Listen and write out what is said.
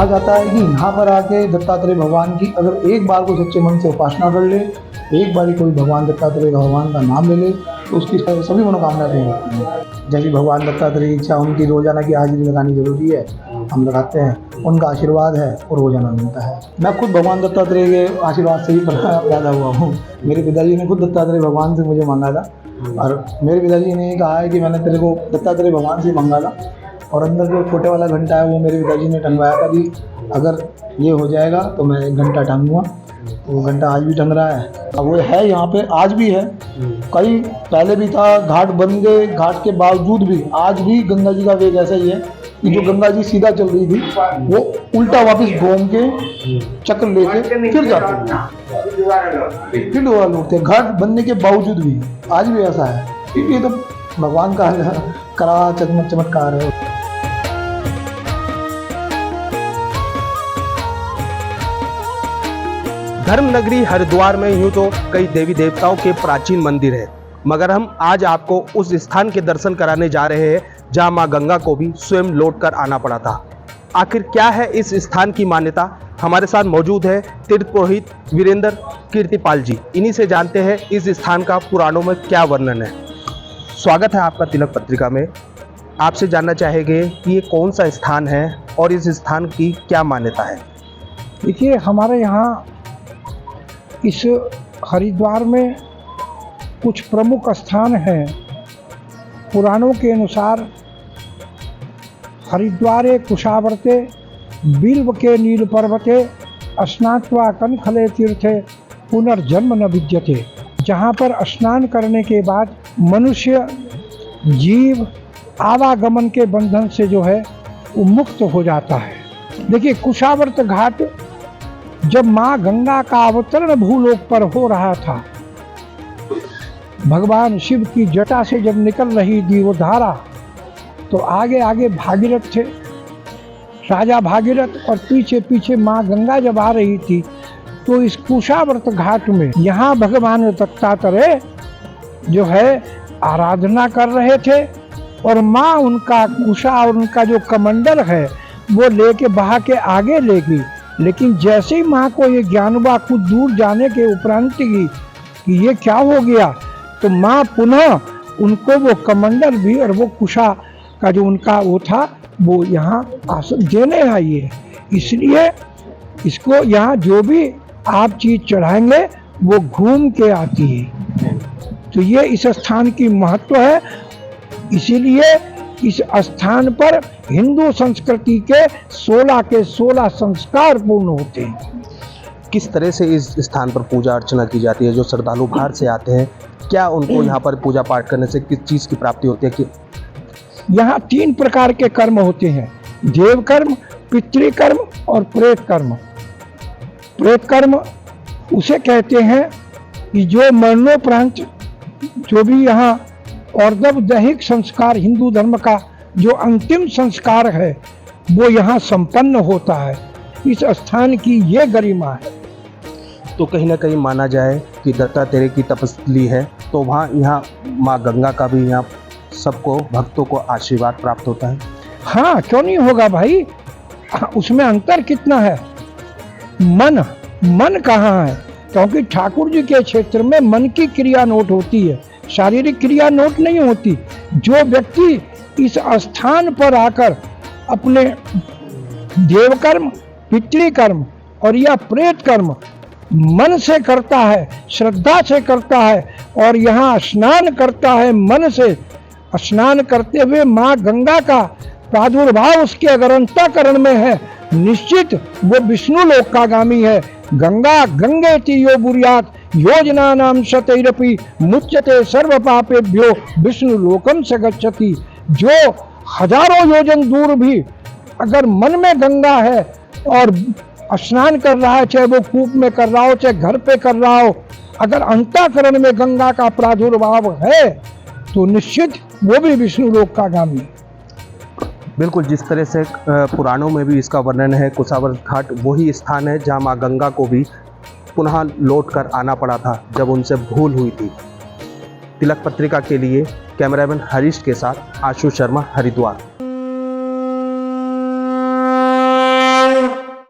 कहा जाता है कि यहाँ पर आके दत्तात्रेय भगवान की अगर एक बार को सच्चे मन से उपासना कर ले, एक बार कोई भगवान दत्तात्रेय भगवान का नाम ले ले तो उसकी सभी मनोकामनाएं पूरी होती हैं। जैसे भगवान दत्तात्रेय की इच्छा, उनकी रोजाना की हाजिरी लगानी जरूरी है, हम लगाते हैं, उनका आशीर्वाद है और रोजाना मिलता है। मैं खुद भगवान दत्तात्रेय के आशीर्वाद से ही पैदा हुआ हूँ। मेरे पिताजी ने खुद दत्तात्रेय भगवान से मुझे मांगा था और मेरे पिताजी ने कहा है कि मैंने तेरे को दत्तात्रेय भगवान से मांगा था। और अंदर जो छोटे वाला घंटा है वो मेरे पिताजी ने टंगवाया था कि अगर ये हो जाएगा तो मैं एक घंटा टांगूंगा। वो घंटा आज भी टंग रहा है, अब वो है यहाँ पे, आज भी है। कई पहले भी था, घाट बन गए, घाट के बावजूद भी आज भी गंगा जी का वेग ऐसा ही है कि जो गंगा जी सीधा चल रही थी वो उल्टा वापस घूम के चक्र लेके फिर जाते हैं, फिर दोबारा लौटते हैं। घाट बनने के बावजूद भी आज भी ऐसा है, क्योंकि ये तो भगवान का करा चमत्कार है। धर्म नगरी हरिद्वार में यूं तो कई देवी देवताओं के प्राचीन मंदिर हैं, मगर हम आज आपको उस स्थान के दर्शन कराने जा रहे हैं जहां मां गंगा को भी स्वयं लौट कर आना पड़ा था। आखिर क्या है इस स्थान की मान्यता? हमारे साथ मौजूद है तीर्थ पुरोहित वीरेंद्र कीर्तिपाल जी। इन्हीं से जानते हैं इस स्थान का पुराणों में क्या वर्णन है। स्वागत है आपका तिलक पत्रिका में। आपसे जानना चाहेंगे कि ये कौन सा स्थान है और इस स्थान की क्या मान्यता है। देखिए, हमारे यहाँ इस हरिद्वार में कुछ प्रमुख स्थान हैं। पुराणों के अनुसार हरिद्वारे कुशावर्ते बिल्व के नील पर्वते स्नात्वा कनखले तीर्थे पुनर्जन्म न विद्यते। जहाँ पर स्नान करने के बाद मनुष्य जीव आवागमन के बंधन से जो है वो मुक्त हो जाता है। देखिए, कुशावर्त घाट जब माँ गंगा का अवतरण भूलोक पर हो रहा था, भगवान शिव की जटा से जब निकल रही थी वो धारा, तो आगे आगे भागीरथ थे, राजा भागीरथ, और पीछे पीछे माँ गंगा जब आ रही थी तो इस कुशावर्त घाट में यहाँ भगवान दत्तात्रेय जो है आराधना कर रहे थे और माँ उनका कुशा और उनका जो कमंडल है वो लेके बहा के आगे ले गई। लेकिन जैसे ही माँ को ये ज्ञान हुआ कुछ दूर जाने के उपरांत कि ये क्या हो गया, तो माँ पुनः उनको वो कमंडल भी और वो कुशा का जो उनका वो था वो यहाँ आसन देने आई है। इसलिए इसको यहाँ जो भी आप चीज़ चढ़ाएंगे वो घूम के आती है। तो ये इस स्थान की महत्व है। इसीलिए इस स्थान पर हिंदू संस्कृति के 16 के 16 संस्कार पूर्ण होते हैं। किस तरह से इस स्थान पर पूजा अर्चना की जाती है? जो श्रद्धालु बाहर से आते हैं, क्या उनको यहाँ पर पूजा पाठ करने से किस चीज़ की प्राप्ति होती है? कि यहाँ 3 प्रकार के कर्म होते हैं: देव कर्म, पितृकर्म और प्रेत कर्म। प्रेत कर्म उसे कहते हैं कि जो मरणोपरांत जो भी यहाँ और जब दैहिक संस्कार हिंदू धर्म का जो अंतिम संस्कार है वो यहाँ संपन्न होता है। इस स्थान की ये गरिमा है। तो कहीं ना कहीं माना जाए कि दत्तात्रेय की तपस्थली है, तो वहाँ यहाँ माँ गंगा का भी यहाँ सबको भक्तों को आशीर्वाद प्राप्त होता है। हाँ, क्यों नहीं होगा भाई। उसमें अंतर कितना है। मन कहाँ है? क्योंकि ठाकुर जी के क्षेत्र में मन की क्रिया नोट होती है, शारीरिक क्रिया नोट नहीं होती। जो व्यक्ति इस स्थान पर आकर अपने देवकर्म, पितृकर्म और या प्रेत कर्म मन से करता है, श्रद्धा से करता है और यहाँ स्नान करता है मन से, स्नान करते हुए माँ गंगा का प्रादुर्भाव उसके अगर अंतःकरण में है, निश्चित वो विष्णु लोकागामी है। गंगा गंगेति यो बुर्यात योजना नाम शतैरपि मुच्यते सर्व पापेभ्यो विष्णु लोकम से गच्छति। जो हजारों योजन दूर भी अगर मन में गंगा है और स्नान कर रहा है, चाहे वो कूप में कर रहा हो चाहे घर पे कर रहा हो, अगर अंतःकरण में गंगा का प्रादुर्भाव है तो निश्चित वो भी विष्णु लोक का गामी। बिल्कुल, जिस तरह से पुराणों में भी इसका वर्णन है, कुशावर्त घाट वही स्थान है जहां मां गंगा को भी पुनः लौट कर आना पड़ा था जब उनसे भूल हुई थी। तिलक पत्रिका के लिए कैमरामैन हरीश के साथ आशु शर्मा, हरिद्वार।